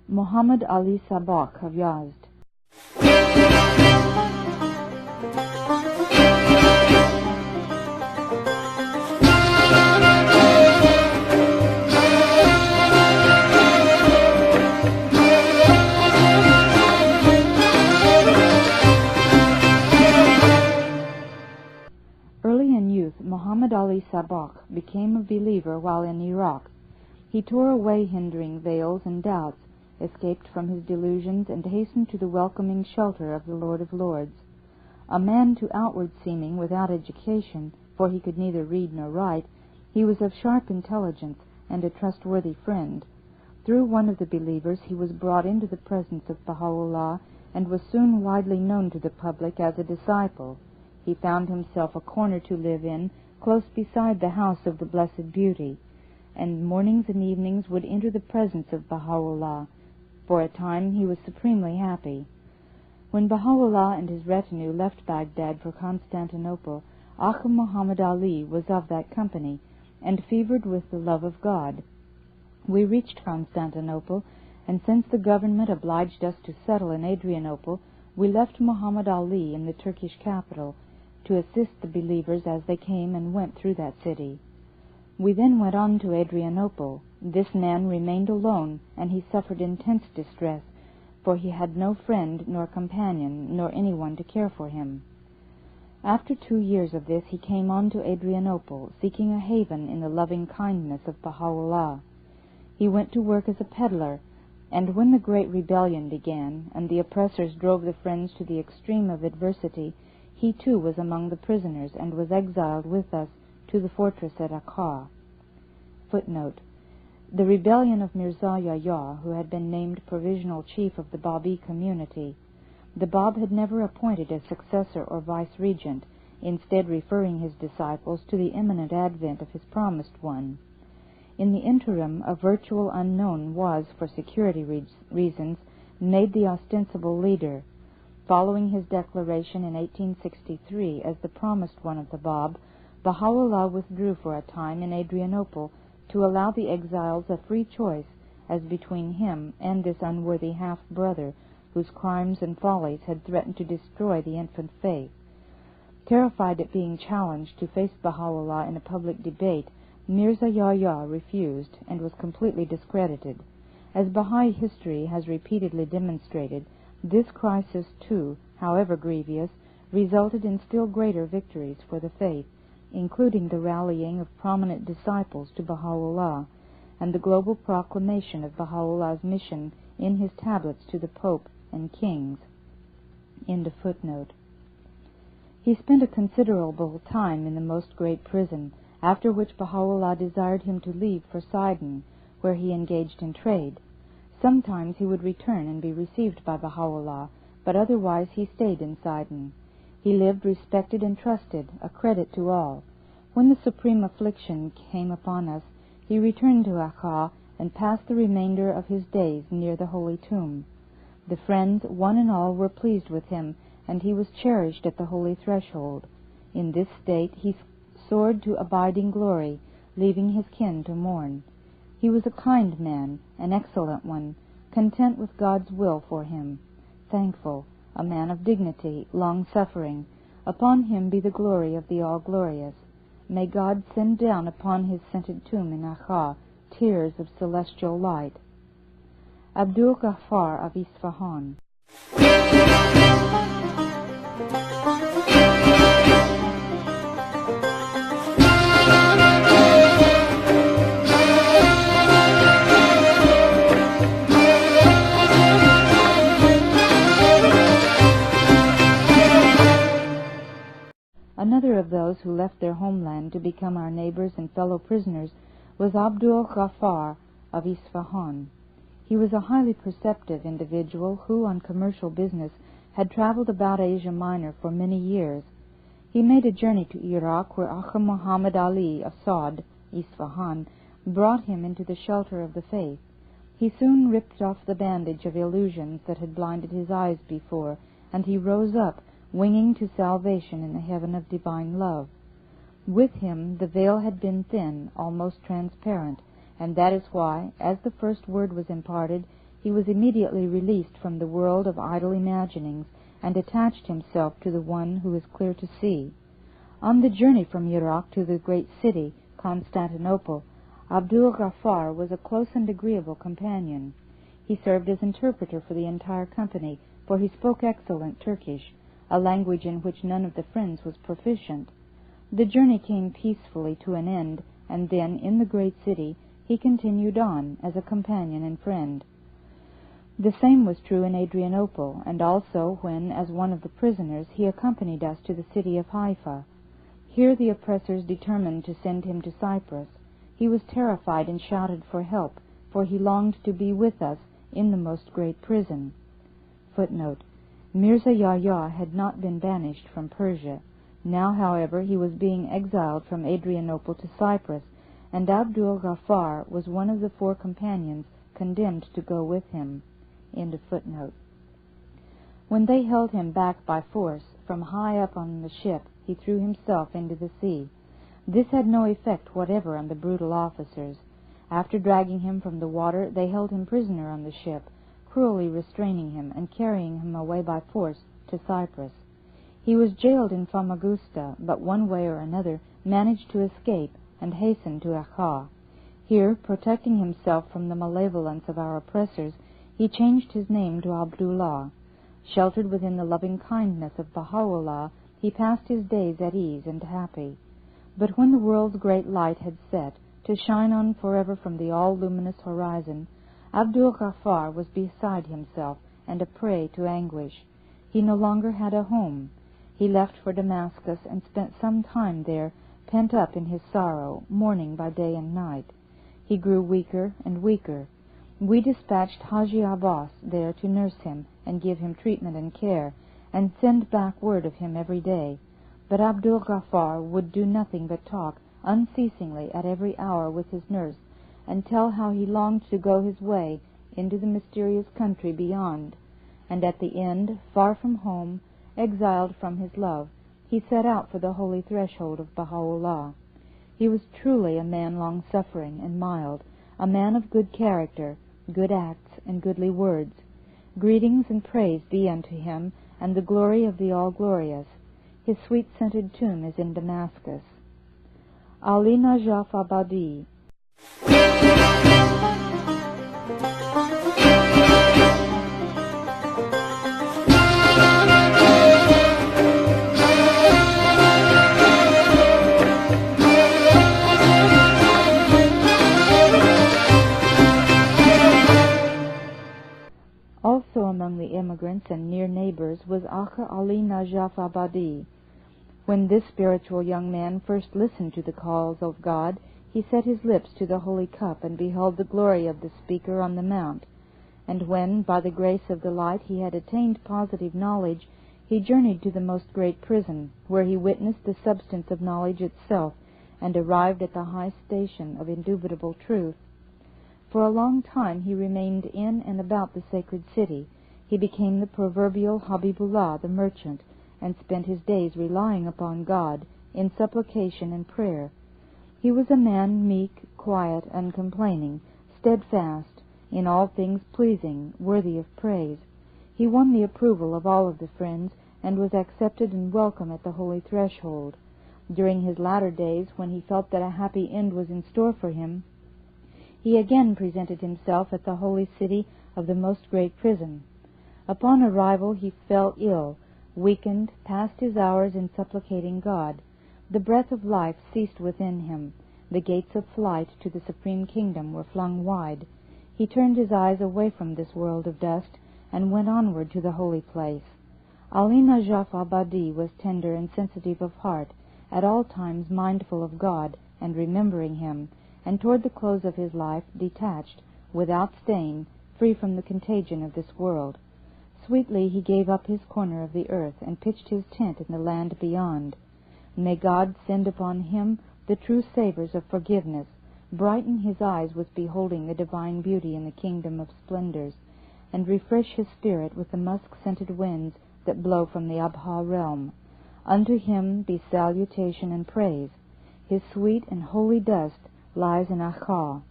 Muḥammad Ali Ṣabbáq of Yazd. Early in youth, Muḥammad Ali Ṣabbáq became a believer while in Iraq. He tore away hindering veils and doubts, escaped from his delusions, and hastened to the welcoming shelter of the Lord of Lords. A man to outward seeming without education, for he could neither read nor write, he was of sharp intelligence and a trustworthy friend. Through one of the believers he was brought into the presence of Baha'u'llah, and was soon widely known to the public as a disciple. He found himself a corner to live in, close beside the house of the Blessed Beauty, and mornings and evenings would enter the presence of Baha'u'llah. For a time he was supremely happy. When Baha'u'llah and his retinue left Baghdad for Constantinople, Agha Muhammad Ali was of that company, and fevered with the love of God. We reached Constantinople, and since the government obliged us to settle in Adrianople, we left Muhammad Ali in the Turkish capital, to assist the believers as they came and went through that city. We then went on to Adrianople. This man remained alone, and he suffered intense distress, for he had no friend nor companion, nor anyone to care for him. After 2 years of this he came on to Adrianople, seeking a haven in the loving kindness of Baha'u'llah. He went to work as a peddler, and when the great rebellion began, and the oppressors drove the friends to the extreme of adversity, he too was among the prisoners, and was exiled with us to the fortress at Acre. Footnote: the rebellion of Mirza Yahya, who had been named provisional chief of the Babi community. The Bab had never appointed a successor or vice-regent, instead referring his disciples to the imminent advent of his promised one. In the interim, a virtual unknown was, for security reasons, made the ostensible leader. Following his declaration in 1863 as the promised one of the Bab, Baha'u'llah withdrew for a time in Adrianople to allow the exiles a free choice as between him and this unworthy half-brother whose crimes and follies had threatened to destroy the infant faith. Terrified at being challenged to face Baha'u'llah in a public debate, Mirza Yahya refused and was completely discredited. As Baha'I history has repeatedly demonstrated, this crisis too, however grievous, resulted in still greater victories for the faith, including the rallying of prominent disciples to Baha'u'llah, and the global proclamation of Baha'u'llah's mission in his tablets to the Pope and kings. End of footnote. He spent a considerable time in the most great prison, after which Baha'u'llah desired him to leave for Sidon, where he engaged in trade. Sometimes he would return and be received by Baha'u'llah, but otherwise he stayed in Sidon. He lived respected and trusted, a credit to all. When the supreme affliction came upon us, he returned to Acre and passed the remainder of his days near the Holy Tomb. The friends, one and all, were pleased with him, and he was cherished at the Holy Threshold. In this state he soared to abiding glory, leaving his kin to mourn. He was a kind man, an excellent one, content with God's will for him, thankful, a man of dignity, long-suffering. Upon him be the glory of the All-Glorious. May God send down upon his scented tomb in Acre tears of celestial light. Abdu'l-Ghaffár of Iṣfahán. Another of those who left their homeland to become our neighbors and fellow prisoners was Abdu'l-Ghaffár of Iṣfahán. He was a highly perceptive individual who, on commercial business, had traveled about Asia Minor for many years. He made a journey to Iraq, where Agha Muhammad Ali of Saud, Iṣfahán, brought him into the shelter of the faith. He soon ripped off the bandage of illusions that had blinded his eyes before, and he rose up, winging to salvation in the heaven of divine love. With him the veil had been thin, almost transparent, and that is why, as the first word was imparted, he was immediately released from the world of idle imaginings and attached himself to the one who is clear to see. On the journey from Iraq to the great city, Constantinople, Abdu'l-Ghaffár was a close and agreeable companion. He served as interpreter for the entire company, for he spoke excellent Turkish, a language in which none of the friends was proficient. The journey came peacefully to an end, and then, in the great city, he continued on as a companion and friend. The same was true in Adrianople, and also when, as one of the prisoners, he accompanied us to the city of Haifa. Here the oppressors determined to send him to Cyprus. He was terrified and shouted for help, for he longed to be with us in the most great prison. Footnote: Mirza Yahya had not been banished from Persia. Now, however, he was being exiled from Adrianople to Cyprus, and Abdu'l-Ghaffár was one of the 4 companions condemned to go with him. End of footnote. When they held him back by force, from high up on the ship, he threw himself into the sea. This had no effect whatever on the brutal officers. After dragging him from the water, they held him prisoner on the ship, cruelly restraining him and carrying him away by force to Cyprus. He was jailed in Famagusta, but one way or another managed to escape and hasten to Acha. Here, protecting himself from the malevolence of our oppressors, he changed his name to Abdullah. Sheltered within the loving kindness of Baha'u'llah, he passed his days at ease and happy. But when the world's great light had set, to shine on forever from the all-luminous horizon, Abdu'l-Ghaffár was beside himself and a prey to anguish. He no longer had a home. He left for Damascus and spent some time there, pent up in his sorrow, mourning by day and night. He grew weaker and weaker. We dispatched Haji Abbas there to nurse him and give him treatment and care, and send back word of him every day. But Abdu'l-Ghaffár would do nothing but talk unceasingly at every hour with his nurse, and tell how he longed to go his way into the mysterious country beyond. And at the end, far from home, exiled from his love, he set out for the holy threshold of Baha'u'llah. He was truly a man long-suffering and mild, a man of good character, good acts, and goodly words. Greetings and praise be unto him, and the glory of the All-Glorious. His sweet-scented tomb is in Damascus. Ali Najaf-Ábádí. Also among the immigrants and near neighbors was Akha Ali Najaf-Ábádí. When this spiritual young man first listened to the calls of God, he set his lips to the holy cup and beheld the glory of the speaker on the mount. And when, by the grace of the light, he had attained positive knowledge, he journeyed to the most great prison, where he witnessed the substance of knowledge itself, and arrived at the high station of indubitable truth. For a long time he remained in and about the sacred city. He became the proverbial Habibullah, the merchant, and spent his days relying upon God in supplication and prayer. He was a man meek, quiet, uncomplaining, steadfast, in all things pleasing, worthy of praise. He won the approval of all of the friends, and was accepted and welcome at the holy threshold. During his latter days, when he felt that a happy end was in store for him, he again presented himself at the holy city of the most great prison. Upon arrival he fell ill, weakened, passed his hours in supplicating God. The breath of life ceased within him. The gates of flight to the supreme kingdom were flung wide. He turned his eyes away from this world of dust and went onward to the holy place. Ali Najaf-Ábádí was tender and sensitive of heart, at all times mindful of God and remembering him, and toward the close of his life detached, without stain, free from the contagion of this world. Sweetly he gave up his corner of the earth and pitched his tent in the land beyond. May God send upon him the true savors of forgiveness, brighten his eyes with beholding the divine beauty in the kingdom of splendors, and refresh his spirit with the musk-scented winds that blow from the Abha realm. Unto him be salutation and praise. His sweet and holy dust lies in Acha.